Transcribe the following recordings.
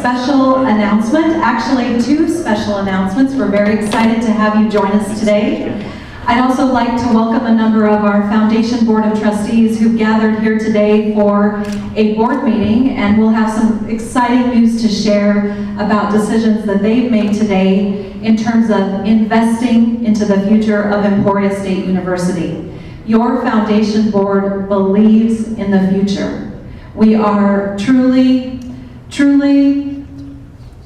special announcement, actually 2 special announcements. We're very excited to have you join us today. I'd also like to welcome a number of our Foundation Board of Trustees who've gathered here today for a board meeting, and we'll have some exciting news to share about decisions that they've made today in terms of investing into the future of Emporia State University. Your Foundation Board believes in the future. We are truly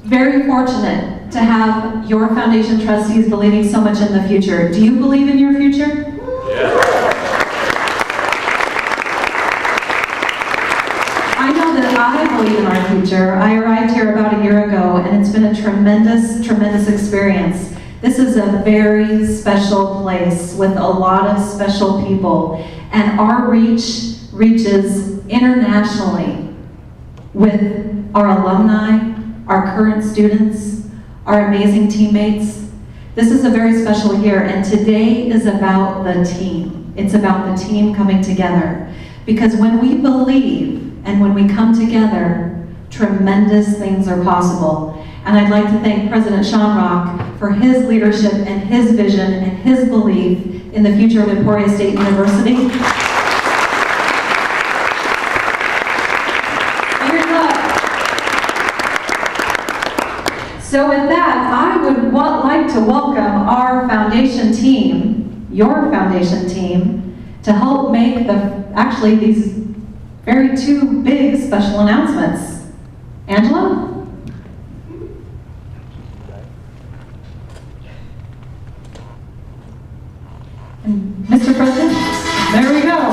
very fortunate to have your Foundation trustees believing so much in the future. Do you believe in your future? Yeah. I know that I believe in our future. I arrived here about a year ago, and it's been a tremendous experience. This is a very special place with a lot of special people, and our reach reaches internationally with our alumni, our current students, our amazing teammates. This is a very special year, and today is about the team. It's about the team coming together. Because when we believe and when we come together, tremendous things are possible. And I'd like to thank President Shamrock for his leadership and his vision and his belief in the future of Emporia State University. So with that, I would like to welcome our foundation team, your foundation team, to help make these very 2 big special announcements. Angela? And Mr. President? There we go.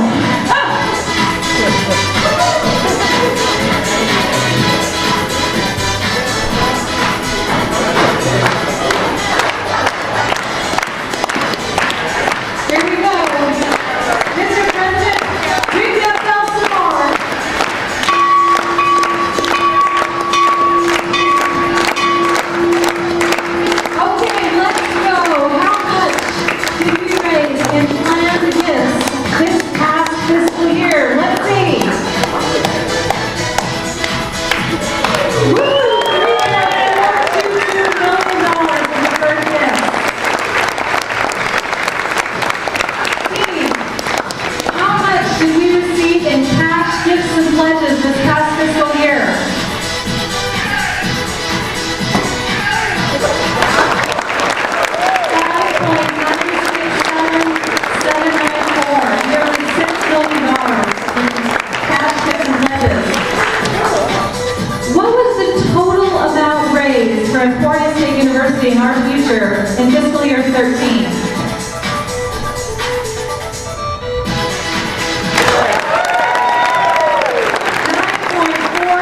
Emporia State University in our future in fiscal year 13.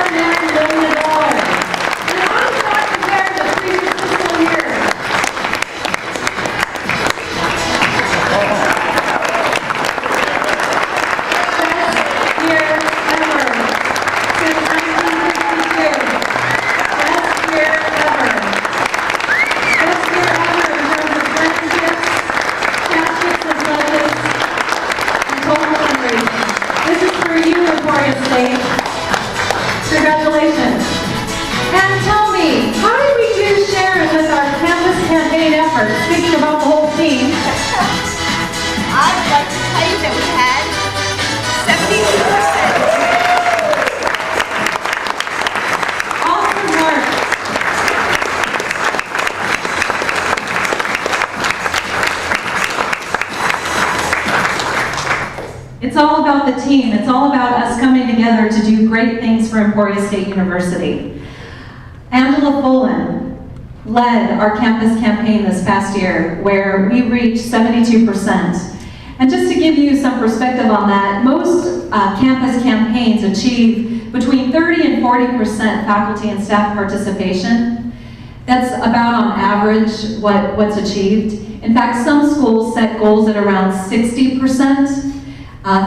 $9.49 million. And how does that compare to the previous fiscal year? Best year ever since 1952. Best year ever. State. Congratulations. And tell me, how did we do, Sharon, with our campus campaign efforts? Speaking about the whole team. I'd like to tell you that we had 72%. Awesome work. It's all about the team. It's all about us coming together to do great things for Emporia State University. Angela Folan led our campus campaign this past year, where we reached 72%. And just to give you some perspective on that, most campus campaigns achieve between 30 and 40% faculty and staff participation. That's about on average what's achieved. In fact, some schools set goals at around 60%.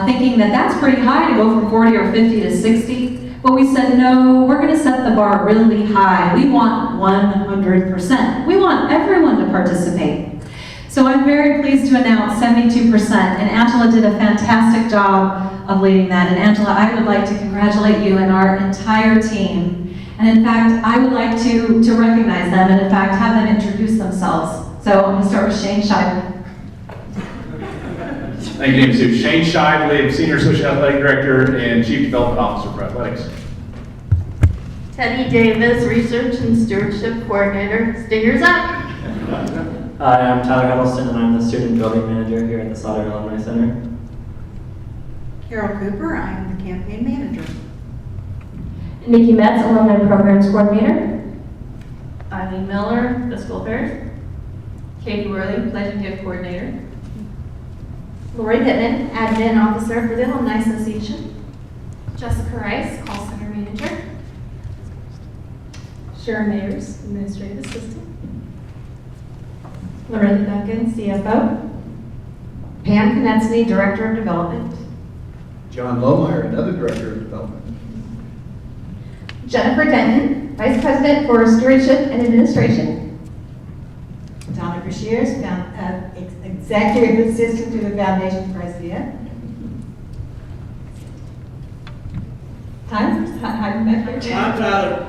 Thinking that that's pretty high to go from 40 or 50 to 60. But we said, no, we're going to set the bar really high. We want 100%. We want everyone to participate. So I'm very pleased to announce 72%, and Angela did a fantastic job of leading that. And Angela, I would like to congratulate you and our entire team. And And in fact, I would like to recognize them and in fact have them introduce themselves. So I'm going to start with Shane Shively. Thank you, Sue. Shane Shively, Senior Associate Athletic Director and Chief Development Officer for Athletics. Teddy Davis, Research and Stewardship Coordinator. Stingers up! Hi, I'm Tyler Huddleston, and I'm the Student Building Manager here at the Slaughter Alumni Center. Carol Cooper, I'm the Campaign Manager. Nikki Metz, Alumni Programs Coordinator. Eileen Miller, Fiscal Affairs. Katie Worley, Pledge and Gift Coordinator. Lori Pittman, Admin Officer for the Alumni Association. Jessica Rice, Call Center Manager. Sharon Mayers, Administrative Assistant. Loretta Duncan, CFO. Pam Konetsny, Director of Development. John Lohmeyer, another Director of Development. Jennifer Denton, Vice President for Stewardship and Administration. Donna Brashears, Executive Assistant to the Foundation President. Time? I'm back here too. I'm Tyler.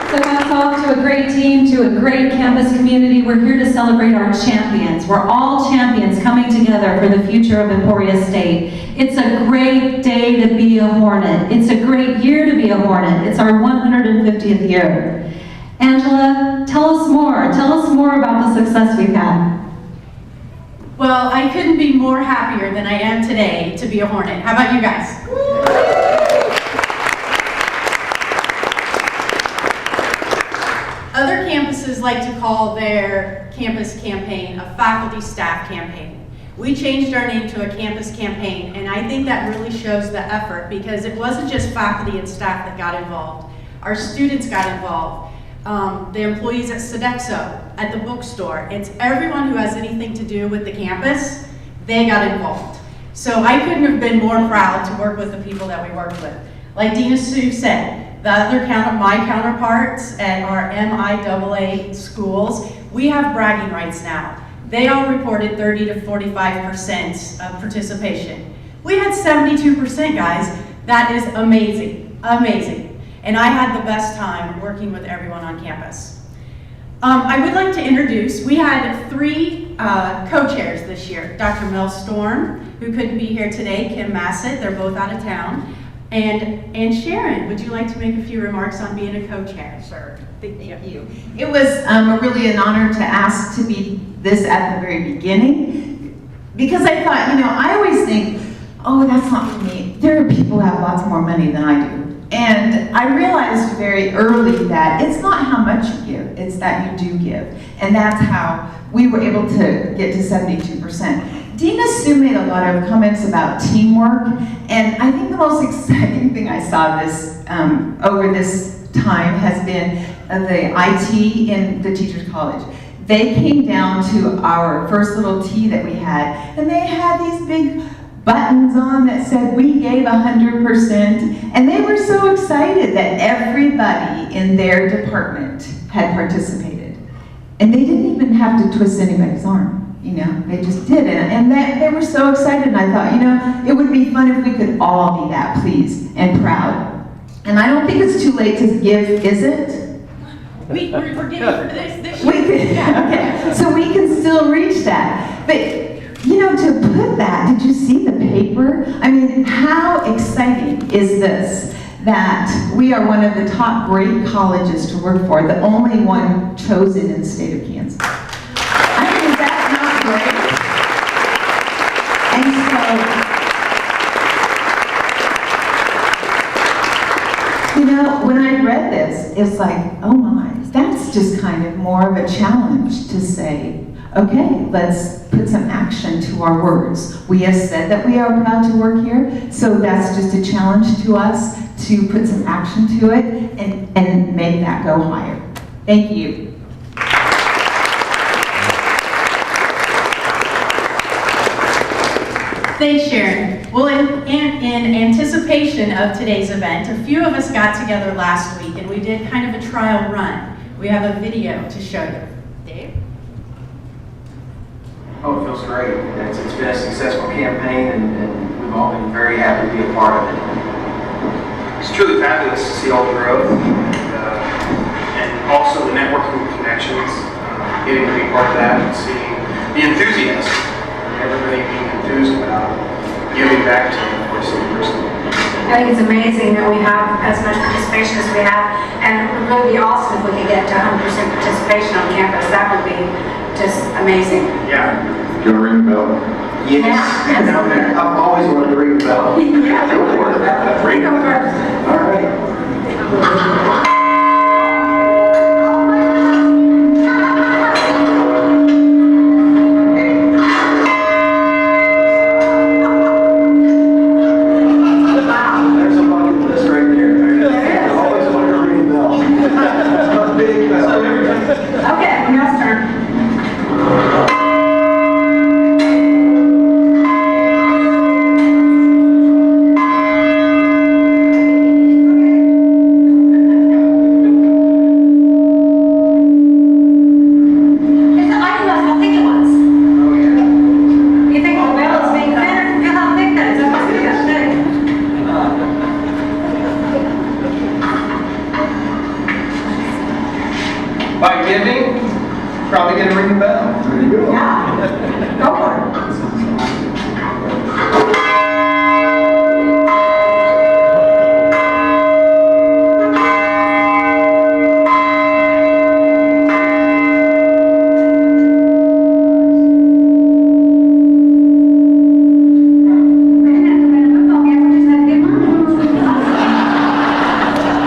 So hats off to a great team, to a great campus community. We're here to celebrate our champions. We're all champions coming together for the future of Emporia State. It's a great day to be a Hornet. It's a great year to be a Hornet. It's our 150th year. Angela, tell us more. Tell us more about the success we've had. Well, I couldn't be more happier than I am today to be a Hornet. How about you guys? Other campuses like to call their campus campaign a faculty staff campaign. We changed our name to a campus campaign, and I think that really shows the effort because it wasn't just faculty and staff that got involved. Our students got involved. The employees at Sodexo, at the bookstore. It's everyone who has anything to do with the campus, they got involved. So I couldn't have been more proud to work with the people that we worked with. Like Dina Sue said, my counterparts at our MIAA schools, we have bragging rights now. They all reported 30 to 45% of participation. We had 72%, guys. That is amazing, amazing. And I had the best time working with everyone on campus. I would like to introduce, we had 3 co-chairs this year. Dr. Mel Storm, who couldn't be here today, Kim Massett, they're both out of town. And Sharon, would you like to make a few remarks on being a co-chair? Sure, thank you. It was really an honor to ask to be this at the very beginning, because I thought, I always think, oh, that's not for me. There are people who have lots more money than I do. And I realized very early that it's not how much you give, it's that you do give. And that's how we were able to get to 72%. Dina Sue made a lot of comments about teamwork, and I think the most exciting thing I saw over this time has been the IT in the Teachers College. They came down to our first little tea that we had, and they had these big buttons on that said we gave 100%, and they were so excited that everybody in their department had participated. And they didn't even have to twist anybody's arm, they just did it. And they were so excited, and I thought, it would be fun if we could all be that pleased and proud. And I don't think it's too late to give, is it? We're getting for this We year. can, okay, so we can still reach that. But to put that, did you see the paper? I mean, how exciting is this? That we are one of the top great colleges to work for, the only one chosen in the state of Kansas. I mean, is that not great? And so, when I read this, it's like, oh my, that's just kind of more of a challenge to say, okay, let's put some action to our words. We have said that we are proud to work here, so that's just a challenge to us to put some action to it and make that go higher. Thank you. Thanks, Sharon. Well, in anticipation of today's event, a few of us got together last week and we did kind of a trial run. We have a video to show you. Dave? Oh, it feels great. It's been a successful campaign, and we've all been very happy to be a part of it. It's truly fabulous to see all the growth and also the networking connections, getting to be part of that and seeing the enthusiasm, everybody being enthused about giving back to Emporia State University. I think it's amazing that we have as much participation as we have, and it would really be awesome if we could get to 100% participation on campus. That would be just amazing. Yeah. Do you want to ring the bell? Yes. Down there. I've always wanted to ring the bell. Yeah. Go for it. Ring them first. All right. There's a bucket list right there. I always wanted to ring the bell. A big bell. Okay, your turn. It's the item was how thick it was. You think the whale is being thinner? Feel how thick that is. That must be that thick. By giving, probably gonna ring the bell. There you go. Yeah. Go for it.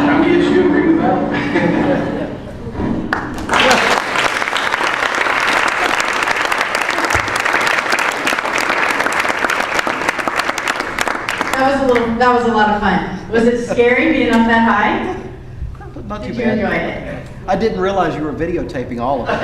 Time to get you and ring the bell. That was a lot of fun. Was it scary being up that high? Not too Did you bad. enjoy it? I didn't realize you were videotaping all of it.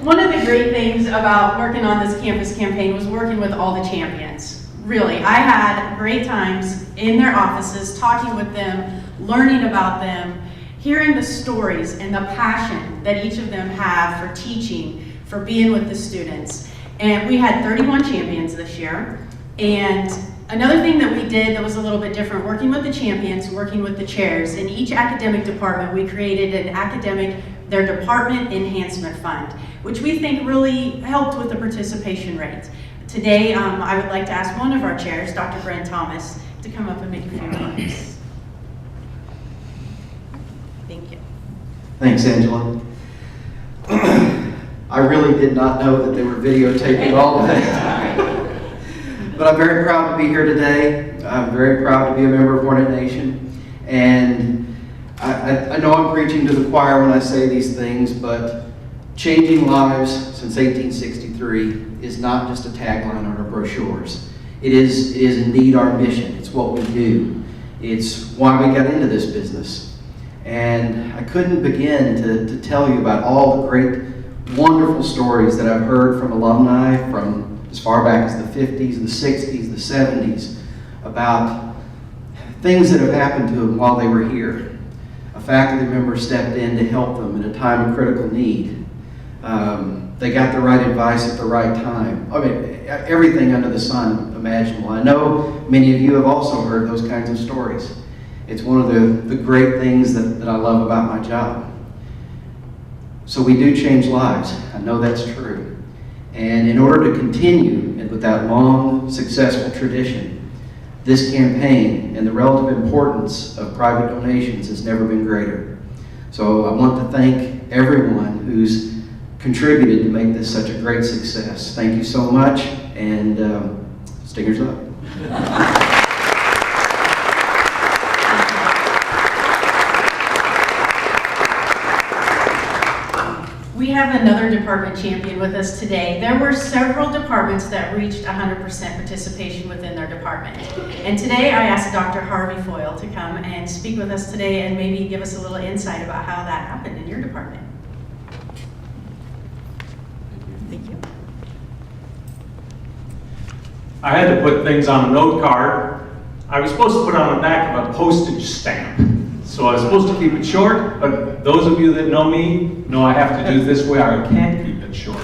One of the great things about working on this campus campaign was working with all the champions. Really, I had great times in their offices, talking with them, learning about them, hearing the stories and the passion that each of them have for teaching, for being with the students. And we had 31 champions this year. And another thing that we did that was a little bit different, working with the champions, working with the chairs, in each academic department, we created their department enhancement fund, which we think really helped with the participation rate. Today, I would like to ask one of our chairs, Dr. Brent Thomas, to come up and make a few remarks. Thank you. Thanks, Angela. I really did not know that they were videotaping all of that. But I'm very proud to be here today. I'm very proud to be a member of Hornet Nation. And I know I'm preaching to the choir when I say these things, but changing lives since 1863 is not just a tagline on our brochures. It is indeed our mission. It's what we do. It's why we got into this business. And I couldn't begin to tell you about all the great, wonderful stories that I've heard from alumni from as far back as the 50s, the 60s, the 70s, about things that have happened to them while they were here. A faculty member stepped in to help them in a time of critical need. They got the right advice at the right time. I mean, everything under the sun imaginable. I know many of you have also heard those kinds of stories. It's one of the great things that I love about my job. So we do change lives. I know that's true. And in order to continue with that long, successful tradition, this campaign and the relative importance of private donations has never been greater. So I want to thank everyone who's contributed to make this such a great success. Thank you so much, and stingers up. We have another department champion with us today. There were several departments that reached 100% participation within their department. And today I asked Dr. Harvey Foyle to come and speak with us today and maybe give us a little insight about how that happened in your department. Thank you. I had to put things on a note card. I was supposed to put it on the back of a postage stamp. So I was supposed to keep it short, but those of you that know me know I have to do it this way, or I can't keep it short.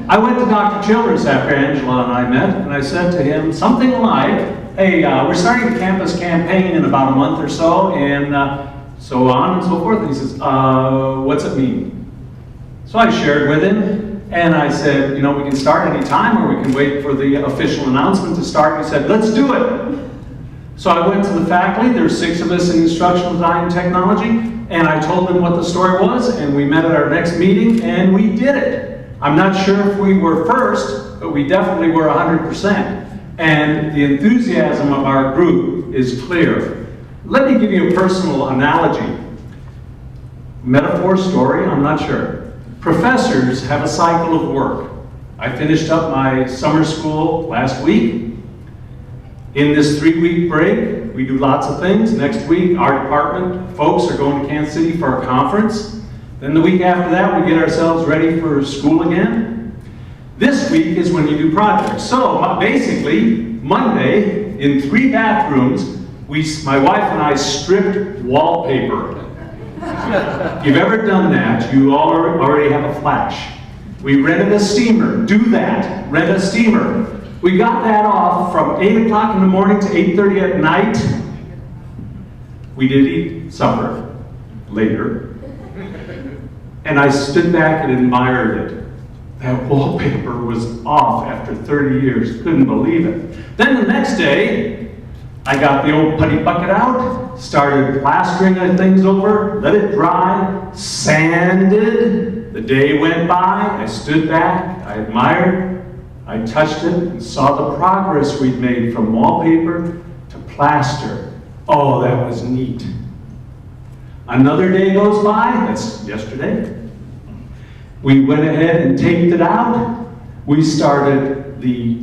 I went to Dr. Childress after Angela and I met, and I said to him something like, hey, we're starting the campus campaign in about a month or so, and so on and so forth. And he says, what's it mean? So I shared with him, and I said, you know, we can start any time, or we can wait for the official announcement to start. He said, let's do it. So I went to the faculty, there's 6 of us in instructional design and technology, and I told them what the story was, and we met at our next meeting, and we did it. I'm not sure if we were first, but we definitely were 100%. And the enthusiasm of our group is clear. Let me give you a personal analogy. Metaphor, story, I'm not sure. Professors have a cycle of work. I finished up my summer school last week. In this 3-week break, we do lots of things. Next week, our department folks are going to Kansas City for a conference. Then the week after that, we get ourselves ready for school again. This week is when you do projects. So basically, Monday, in 3 bathrooms, my wife and I stripped wallpaper. If you've ever done that, you already have a flash. We rented a steamer. Do that. Rent a steamer. We got that off from 8 o'clock in the morning to 8:30 at night. We did eat supper later. And I stood back and admired it. That wallpaper was off after 30 years. Couldn't believe it. Then the next day, I got the old putty bucket out, started plastering things over, let it dry, sanded. The day went by, I stood back, I admired, I touched it, and saw the progress we'd made from wallpaper to plaster. Oh, that was neat. Another day goes by, that's yesterday. We went ahead and taped it out. We started the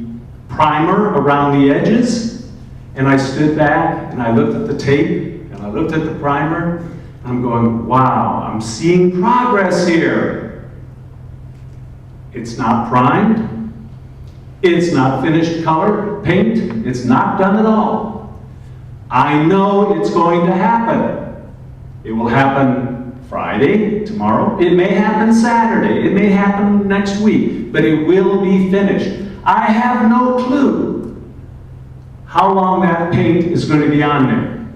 primer around the edges, and I stood back and I looked at the tape and I looked at the primer. And I'm going, wow, I'm seeing progress here. It's not primed. It's not finished color, paint. It's not done at all. I know it's going to happen. It will happen Friday, tomorrow. It may happen Saturday. It may happen next week, but it will be finished. I have no clue how long that paint is going to be on there.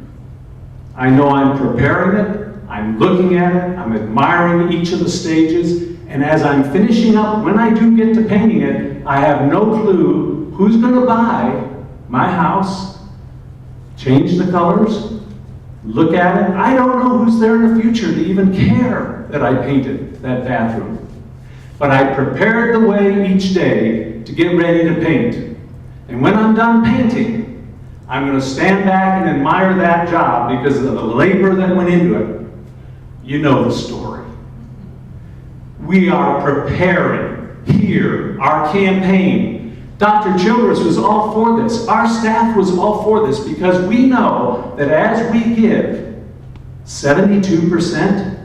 I know I'm preparing it, I'm looking at it, I'm admiring each of the stages, and as I'm finishing up, when I do get to painting it, I have no clue who's going to buy my house, change the colors, look at it. I don't know who's there in the future to even care that I painted that bathroom. But I prepared the way each day to get ready to paint. And when I'm done painting, I'm going to stand back and admire that job because of the labor that went into it. You know the story. We are preparing here our campaign. Dr. Childress was all for this. Our staff was all for this because we know that as we give 72%,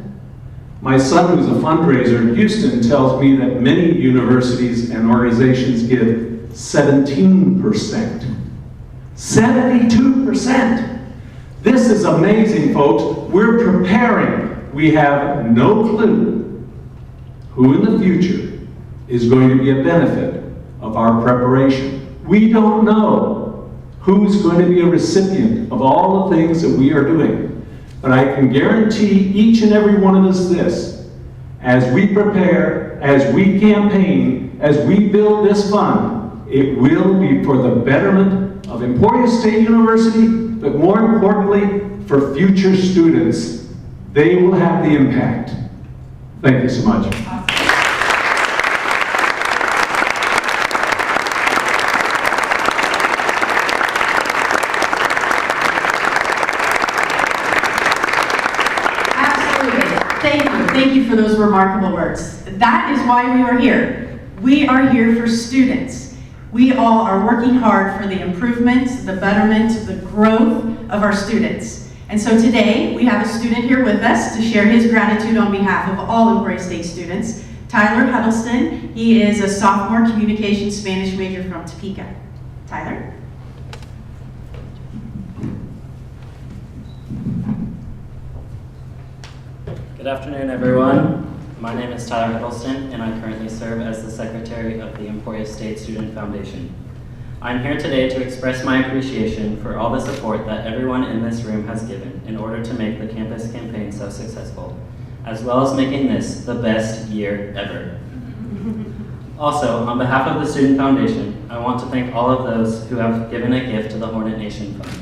my son who's a fundraiser in Houston tells me that many universities and organizations give 17%. 72%. This is amazing, folks. We're preparing. We have no clue who in the future is going to be a benefit of our preparation. We don't know who's going to be a recipient of all the things that we are doing. But I can guarantee each and every one of us this: as we prepare, as we campaign, as we build this fund, it will be for the betterment of Emporia State University, but more importantly, for future students. They will have the impact. Thank you so much. Thank you for those remarkable words. That is why we are here. We are here for students. We all are working hard for the improvements, the betterment, the growth of our students. And so today, we have a student here with us to share his gratitude on behalf of all Emporia State students. Tyler Huddleston. He is a sophomore communications Spanish major from Topeka. Tyler? Good afternoon, everyone. My name is Tyler Hiddleston, and I currently serve as the Secretary of the Emporia State Student Foundation. I'm here today to express my appreciation for all the support that everyone in this room has given in order to make the campus campaign so successful, as well as making this the best year ever. Also, on behalf of the Student Foundation, I want to thank all of those who have given a gift to the Hornet Nation Fund,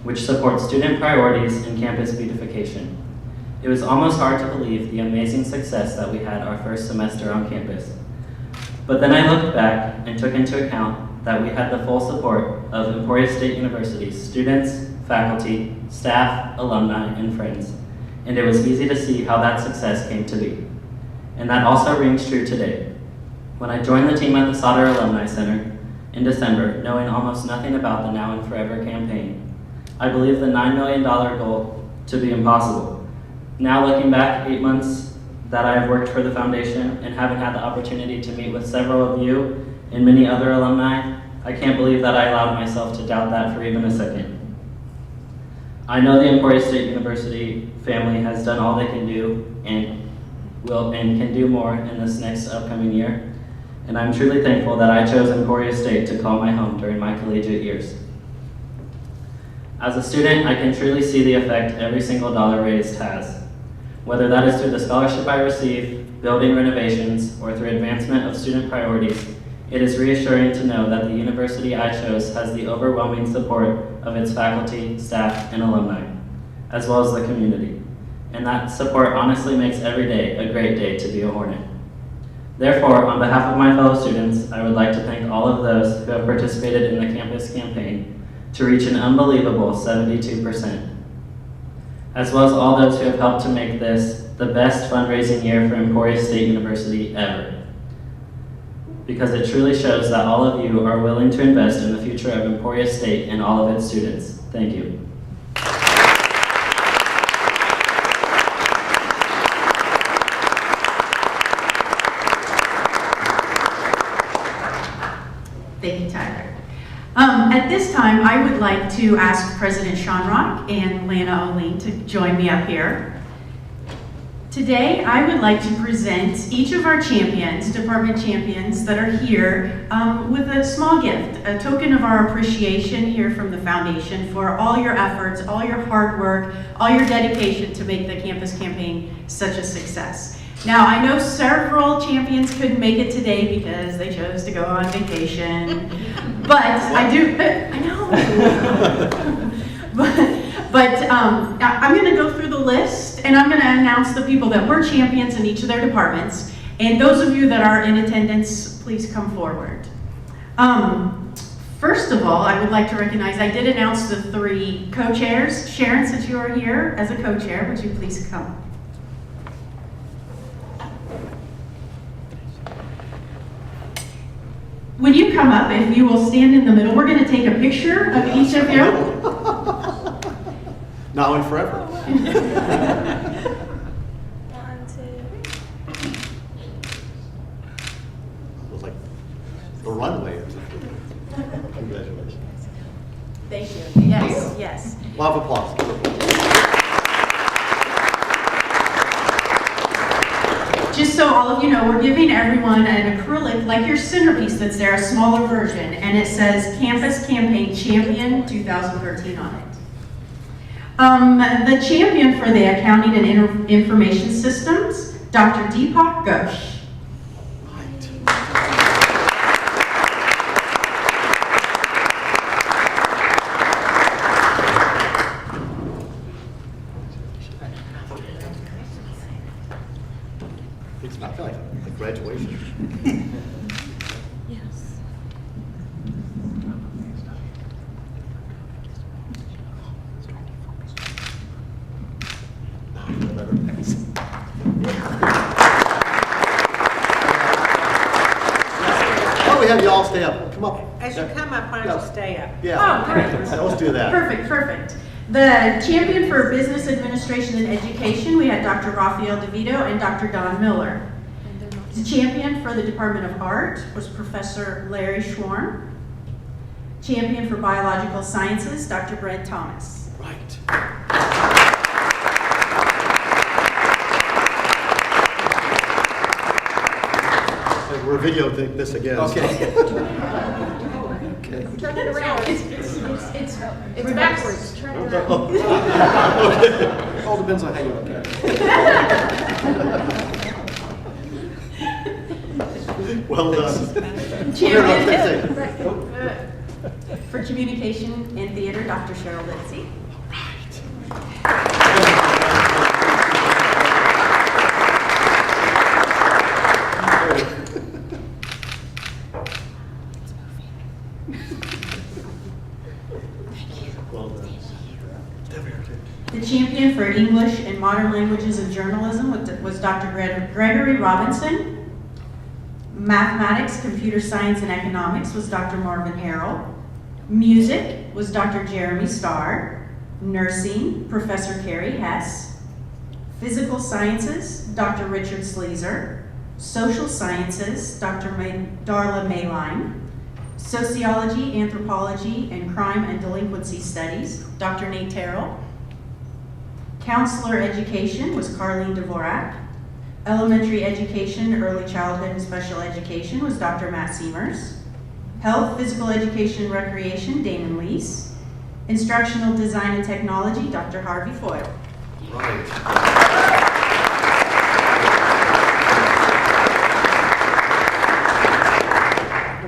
which supports student priorities and campus beautification. It was almost hard to believe the amazing success that we had our first semester on campus. But then I looked back and took into account that we had the full support of Emporia State University's students, faculty, staff, alumni, and friends, and it was easy to see how that success came to be. And that also rings true today. When I joined the team at the Sauder Alumni Center in December, knowing almost nothing about the Now and Forever campaign, I believed the $9 million goal to be impossible. Now looking back 8 months that I have worked for the foundation and having had the opportunity to meet with several of you and many other alumni, I can't believe that I allowed myself to doubt that for even a second. I know the Emporia State University family has done all they can do and can do more in this next upcoming year, and I'm truly thankful that I chose Emporia State to call my home during my collegiate years. As a student, I can truly see the effect every single dollar raised has, whether that is through the scholarship I receive, building renovations, or through advancement of student priorities. It is reassuring to know that the university I chose has the overwhelming support of its faculty, staff, and alumni, as well as the community. And that support honestly makes every day a great day to be a Hornet. Therefore, on behalf of my fellow students, I would like to thank all of those who have participated in the campus campaign to reach an unbelievable 72%, as well as all those who have helped to make this the best fundraising year for Emporia State University ever. Because it truly shows that all of you are willing to invest in the future of Emporia State and all of its students. Thank you. Thank you, Tyler. At this time, I would like to ask President Sean Rock and Lana Oline to join me up here. Today, I would like to present each of our champions, department champions that are here with a small gift, a token of our appreciation here from the foundation for all your efforts, all your hard work, all your dedication to make the campus campaign such a success. Now, I know several champions couldn't make it today because they chose to go on vacation, but I know. but I'm going to go through the list, and I'm going to announce the people that were champions in each of their departments. And those of you that are in attendance, please come forward. First of all, I would like to recognize, I did announce the 3 co-chairs. Sharon, since you are here as a co-chair, would you please come? When you come up, if you will stand in the middle, we're going to take a picture of each of you. Now and forever. 1, 2. It was like a runway. Congratulations. Thank you. Yes, yes. A lot of applause. Just so all of you know, we're giving everyone an acrylic, like your centerpiece that's there, a smaller version, and it says Campus Campaign Champion 2013 on it. The champion for the Accounting and Information Systems, Dr. Deepak Ghosh. It's not like a graduation. Yes. Oh, we have you all stay up. Come up. As you come up, why don't you stay up? Yeah. Oh, great. Let's do that. Perfect, perfect. The champion for Business Administration and Education, we had Dr. Rafael DeVito and Dr. Don Miller. The champion for the Department of Art was Professor Larry Schwarm. Champion for Biological Sciences, Dr. Brent Thomas. Right. We're videoing this again. Okay. Turn it around. It's backwards. Turn it around. All depends on how you look at it. Well done. Champion for communication and theater, Dr. Cheryl Lindsay. Well done. The champion for English and modern languages and journalism was Dr. Gregory Robinson. Mathematics, computer science, and economics was Dr. Marvin Harrell. Music was Dr. Jeremy Starr. Nursing, Professor Carrie Hess. Physical sciences, Dr. Richard Sleezer. Social sciences, Dr. Darla Mayline. Sociology, Anthropology, and Crime and Delinquency Studies, Dr. Nate Terrell. Counselor Education was Carlene Dvorak. Elementary Education, Early Childhood, and Special Education was Dr. Matt Seamers. Health, Physical Education, Recreation, Damon Lease. Instructional Design and Technology, Dr. Harvey Foyle. Right.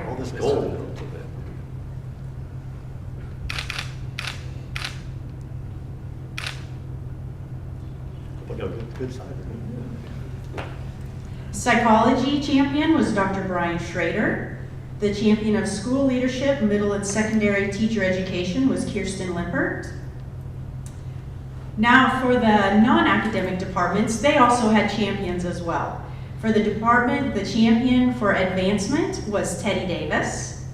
All this gold. Look at good side. Psychology champion was Dr. Brian Schrader. The champion of school leadership, middle and secondary teacher education was Kirsten Lippert. Now for the non-academic departments, they also had champions as well. For the department, the champion for advancement was Teddy Davis.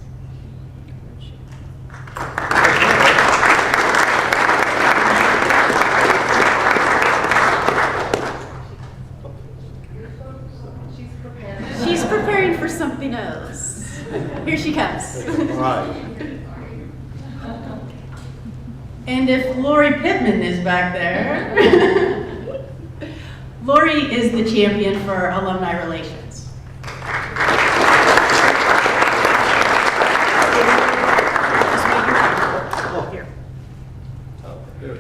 She's preparing for something else. Here she comes. All right. And if Lori Pittman is back there, Lori is the champion for alumni relations. Oh, here. Oh, there.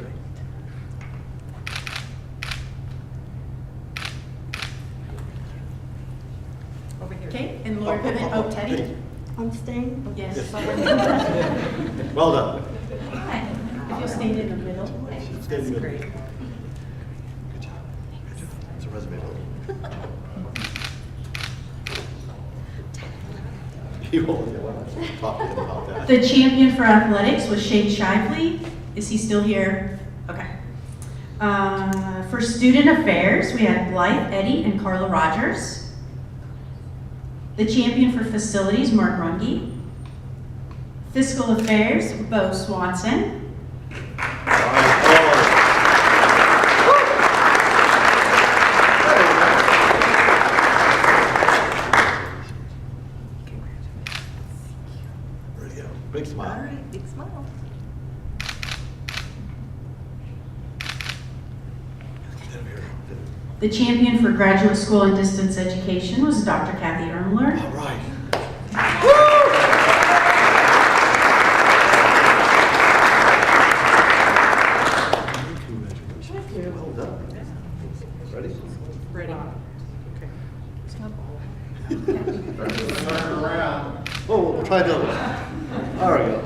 Okay, and Lori Pittman, oh, Teddy? I'm staying? Yes. Well done. If you'll stand in the middle. Stay in the middle. Good job. Good job. It's a resume load. You won't talk to him about that. The champion for athletics was Shane Shively. Is he still here? Okay. For student affairs, we had Blythe Eddy and Carla Rogers. The champion for facilities, Mark Runge. Fiscal affairs, Bo Swanson. Big smile. All right, big smile. The champion for graduate school and distance education was Dr. Kathy Ermler. All right. Congratulations. Well done. Ready? Ready. Oh, we'll try the other one. There we go.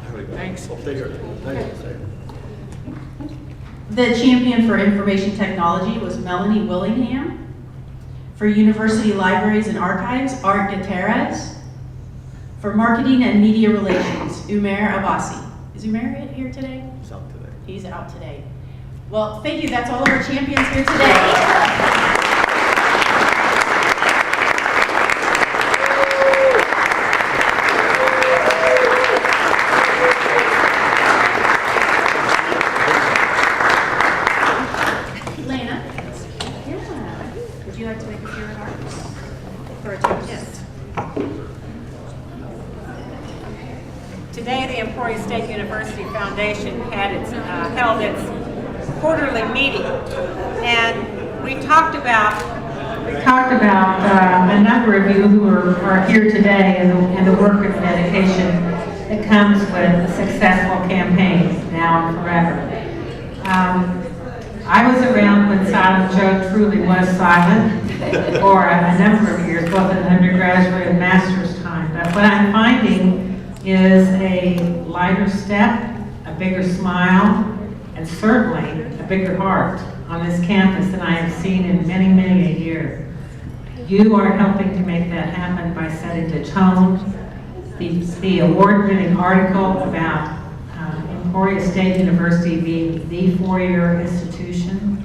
There we go. Thanks. We'll figure it. Thank you. The champion for information technology was Melanie Willingham. For university libraries and archives, Art Gutierrez. For marketing and media relations, Umair Abbasi. Is Umair here today? He's out today. He's out today. Well, thank you. That's all of our champions here today. Today, the Emporia State University Foundation had held its quarterly meeting, and We talked about a number of you who are here today and the work and dedication that comes with a successful campaign now and forever. I was around when Silent Joe truly was silent for a number of years, both in undergraduate and master's time. But what I'm finding is a lighter step, a bigger smile, and certainly a bigger heart on this campus than I have seen in many, many a year. You are helping to make that happen by setting the tone. The award-winning article about Emporia State University being the four-year institution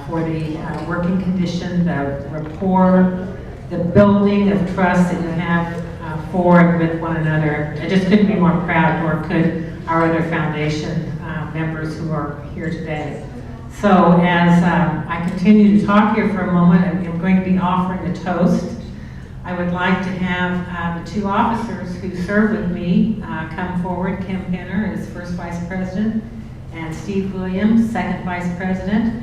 for the working condition, the rapport, the building of trust that you have for and with one another. I just couldn't be more proud, nor could our other foundation members who are here today. So as I continue to talk here for a moment, I'm going to be offering a toast. I would like to have the two officers who serve with me come forward. Kim Penner is first vice president, and Steve Williams, second vice president.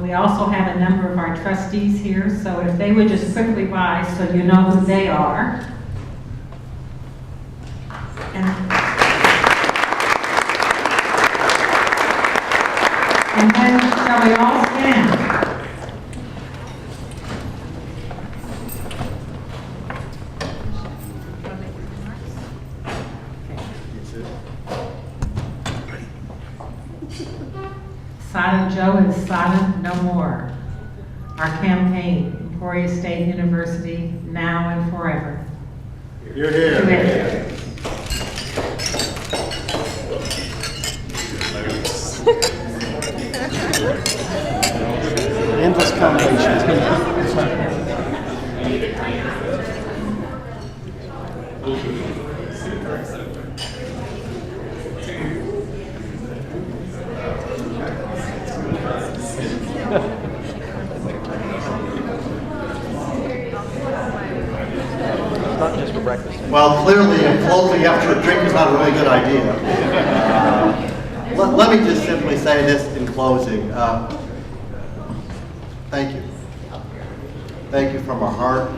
We also have a number of our trustees here, so if they would just quickly rise so you know who they are. And then shall we all stand? Silent Joe is silent no more. Our campaign, Emporia State University, now and forever. You're here. Endless combinations. Well, clearly, closing after a drink is not a really good idea. Let me just simply say this in closing. Thank you. Thank you from our heart.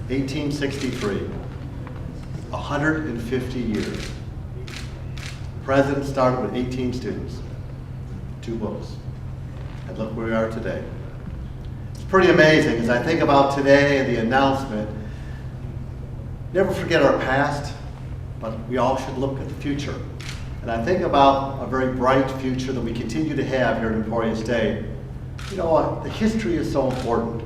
1863, 150 years. The president started with 18 students, 2 books, and look where we are today. It's pretty amazing as I think about today and the announcement. Never forget our past, but we all should look at the future. And I think about a very bright future that we continue to have here at Emporia State. You know what? The history is so important.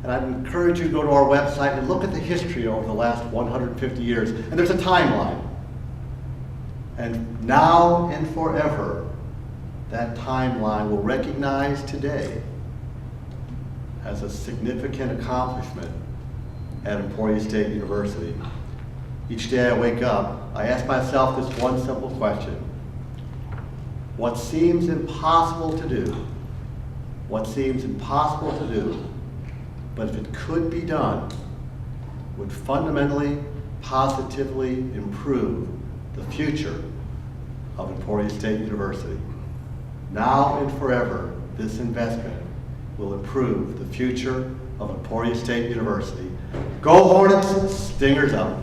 And I'd encourage you to go to our website and look at the history over the last 150 years. And there's a timeline. And now and forever, that timeline will recognize today as a significant accomplishment at Emporia State University. Each day I wake up, I ask myself this one simple question. What seems impossible to do? What seems impossible to do, but if it could be done, would fundamentally, positively improve the future of Emporia State University. Now and forever, this investment will improve the future of Emporia State University. Go Hornets, Stingers up.